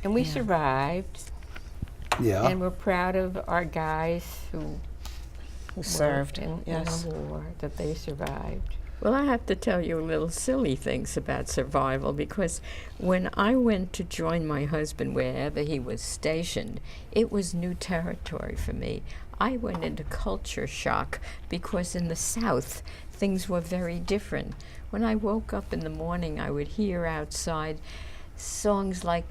And we survived. Yeah. And we're proud of our guys who served in yes. the war, that they survived. Well, I have to tell you little silly things about survival, because when I went to join my husband wherever he was stationed, it was new territory for me. I went into culture shock because in the South, things were very different. When I woke up in the morning, I would hear outside songs like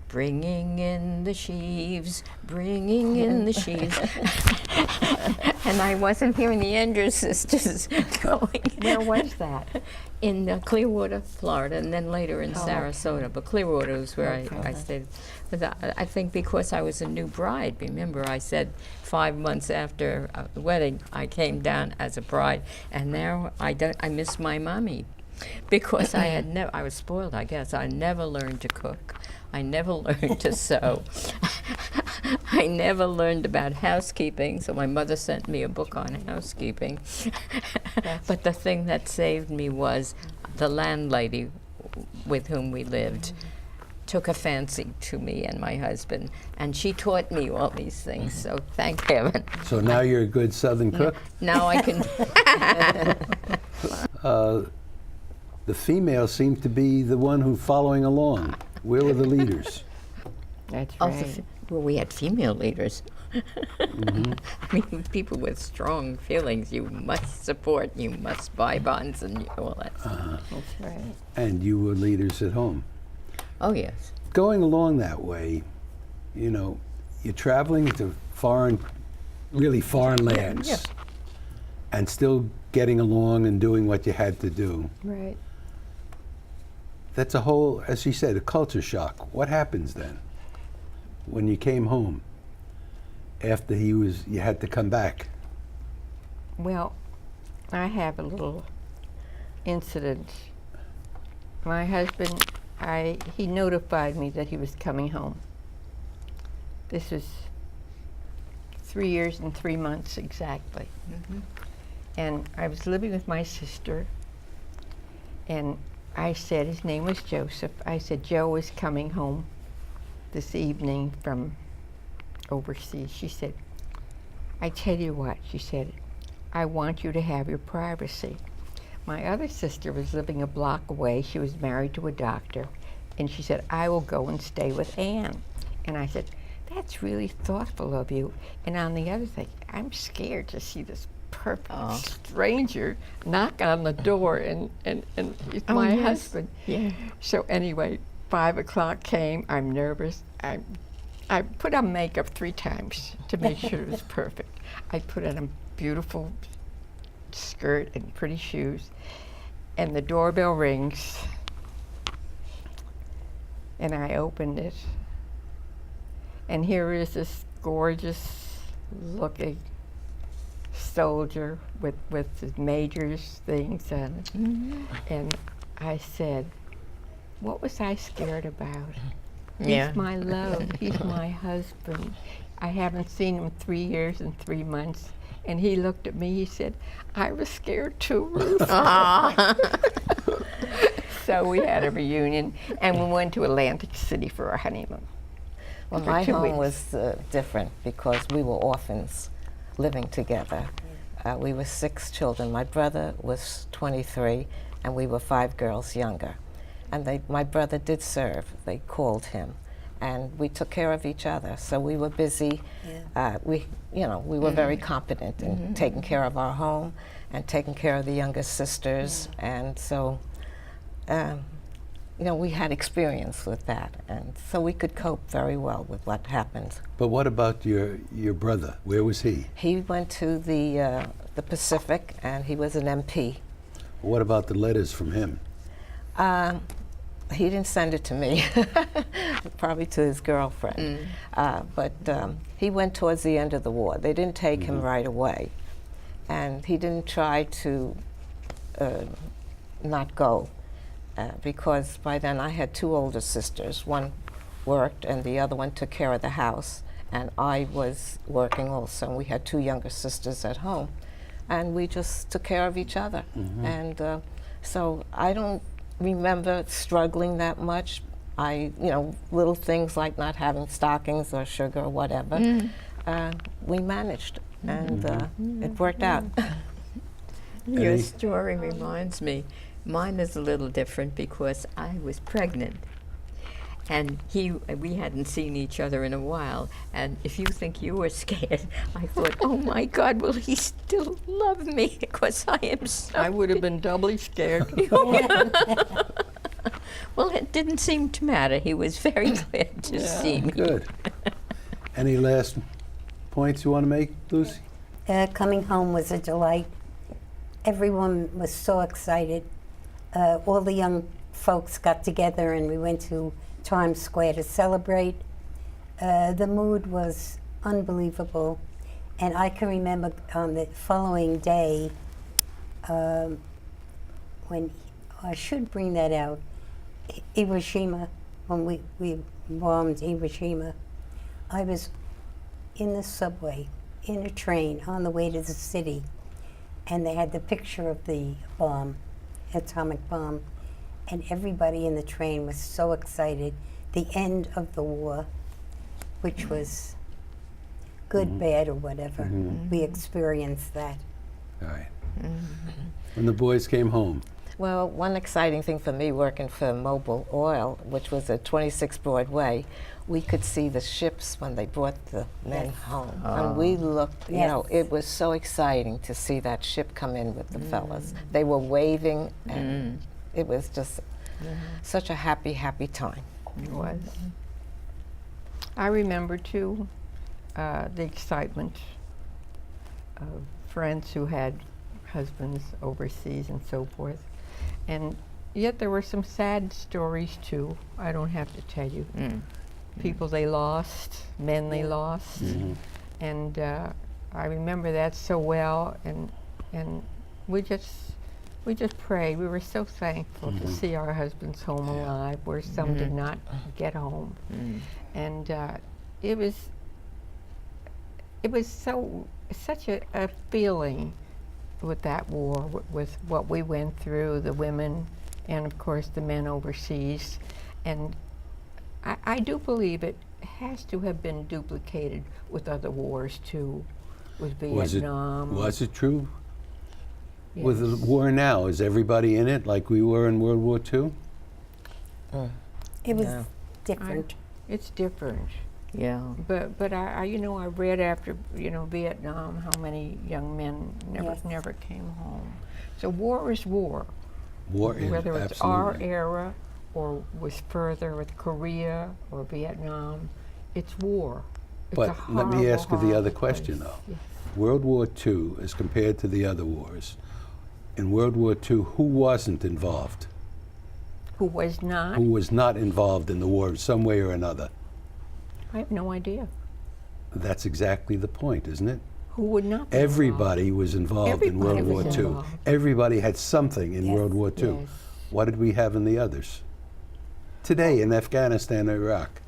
"Bringing in the sheaves, bringing in the sheaves." And I wasn't hearing the Andrews sisters going. Where was that? In Clearwater, Florida, and then later in Sarasota. Okay. But Clearwater was where Okay. I stayed. But I think because I was a new bride, remember I said 5 months after the wedding, I came down as a bride, and now I miss my mommy. Because I was spoiled, I guess. I never learned to cook. I never learned to sew. I never learned about housekeeping, so my mother sent me a book on housekeeping. But the thing that saved me was the landlady with whom we lived took a fancy to me and my husband, and she taught me all these things, so thank heaven. So now you're a good Southern cook? Now I can. The female seemed to be the one who following along. Where were the leaders? That's Also, right. well, we had female leaders. I mean, people with strong feelings. You must support. You must buy bonds, and all that. That's right. And you were leaders at home. Oh yes. Going along that way, you know, you're traveling to really foreign lands, yeah. and still getting along and doing what you had to do. Right. That's a whole, as you said, a culture shock. What happens then when you came home after you had to come back? Well, I have a little incident. My husband, he notified me that he was coming home. This was 3 years and 3 months exactly. And I was living with my sister, and I said, his name was Joseph, I said, Joe is coming home this evening from overseas. She said, I tell you what, she said, I want you to have your privacy. My other sister was living a block away. She was married to a doctor, and she said, I will go and stay with Anne. And I said, that's really thoughtful of you. And on the other thing, I'm scared to see this perfect stranger knock on the door, and he's my husband. Yeah. So anyway, 5 o'clock came. I'm nervous. I put on makeup 3 times to make sure it was perfect. I put on a beautiful skirt and pretty shoes, and the doorbell rings, and I opened it, and here is this gorgeous looking soldier with the major's things on it. And I said, what was I scared about? Yeah. He's my love. He's my husband. I haven't seen him 3 years and 3 months. And he looked at me, he said, I was scared too, Ruth. So we had a reunion, and we went to Atlantic City for our honeymoon. Well, For my 2 home weeks. was different because we were orphans living together. We were 6 children. My brother was 23, and we were 5 girls younger. And my brother did serve. They called him, and we took care of each other. So we were busy. We were very competent in taking care of our home and taking care of the younger sisters. And so, we had experience with that, and so we could cope very well with what happened. But what about your brother? Where was he? He went to the Pacific, and he was an MP. What about the letters from him? He didn't send it to me, probably to his girlfriend. But he went towards the end of the war. They didn't take him right away, and he didn't try to not go, because by then I had 2 older sisters. One worked, and the other one took care of the house, and I was working also. And we had 2 younger sisters at home, and we just took care of each other. And so I don't remember struggling that much Little things like not having stockings or sugar or whatever, we managed, and it worked out. Your Any- story reminds me, mine is a little different because I was pregnant. And we hadn't seen each other in a while. And if you think you were scared, I thought, oh my God, will he still love me? Because I am so. I would have been doubly scared. Well, it didn't seem to matter. He was very glad to see me. Good. Any last points you want to make, Lucy? Coming home was a delight. Everyone was so excited. All the young folks got together and we went to Times Square to celebrate. The mood was unbelievable. And I can remember on the following day, when, I should bring that out, Hiroshima, when we bombed Hiroshima, I was in the subway, in a train, on the way to the city, and they had the picture of the bomb, atomic bomb, and everybody in the train was so excited. The end of the war, which was good, bad, or whatever. We experienced that. All right. When the boys came home, Well, one exciting thing for me working for Mobil Oil, which was at 26 Broadway, we could see the ships when they brought the men home. And we looked, it was so exciting to see that ship come in with the fellas. They were waving, and it was just such a happy, happy time. It was. I remember too the excitement of friends who had husbands overseas and so forth. And yet there were some sad stories too. I don't have to tell you. People they lost, men they lost. And I remember that so well, and we just prayed. We were so thankful to see our husbands home alive, where some did not get home. And it was such a feeling with that war, with what we went through, the women, and of course the men overseas. And I do believe it has to have been duplicated with other wars too, with Vietnam. Was it true? Yes. With the war now, is everybody in it like we were in World War II? It was different. It's different. Yeah. But I I read after Vietnam how many young men never came home. So war is war. War is Whether it's our absolutely. era or was further with Korea or Vietnam, it's war. It's But a let me horrible, ask you the other horrible question, place. though. Yes. World War II, as compared to the other wars, in World War II, who wasn't involved? Who was not? Who was not involved in the war in some way or another? I have no idea. That's exactly the point, isn't it? Who would not be Everybody was involved in World Everybody War was II. involved. Everybody had something in Yes. World War II. Yes. What did we have in the others? Today in Afghanistan and Iraq.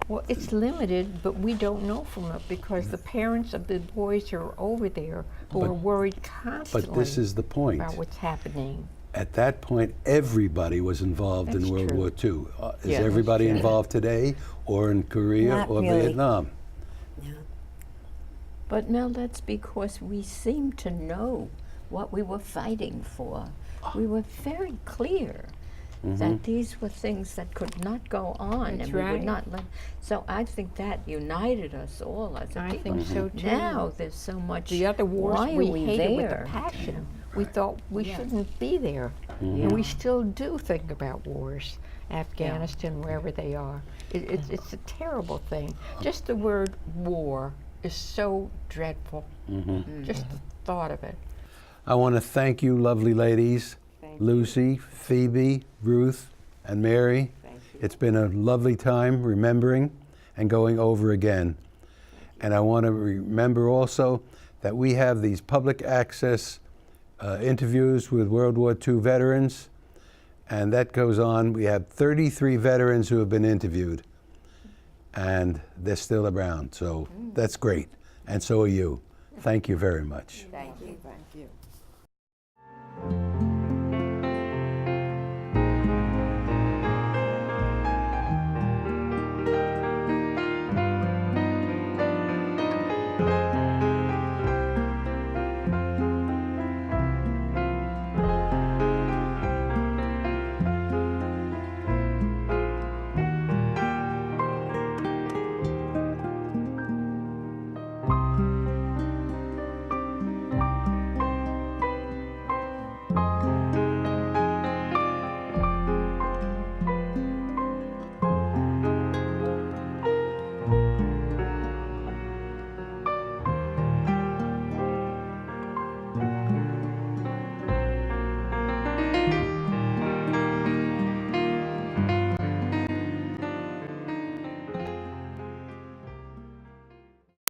Well, it's limited, but we don't know from it because the parents of the boys who are over there who are worried constantly But this is the point. about what's happening. At that point, everybody was involved That's in World true. War II. Is Yeah, that's everybody true. involved today, or in Korea, Not or really. Vietnam? But Mel, that's because we seem to know what we were fighting for. We were very clear that these were things that could not go on, That's and we right. would not let. So I think that united us all as a I people. think so too. Now there's so much. The other wars why we are we hated with there? a passion. We thought we shouldn't be there. And we still do think about wars, Afghanistan, wherever they are. It's a terrible thing. Just the word war is so dreadful. Just the thought of it. I want to thank you, lovely ladies, Lucy, Phoebe, Ruth, and Mary. It's been a lovely time remembering and going over again. And I want to remember also that we have these public access interviews with World War II veterans, and that goes on. We have 33 veterans who have been interviewed, and they're still around, so that's great. And so are you. Thank you very much. Thank you.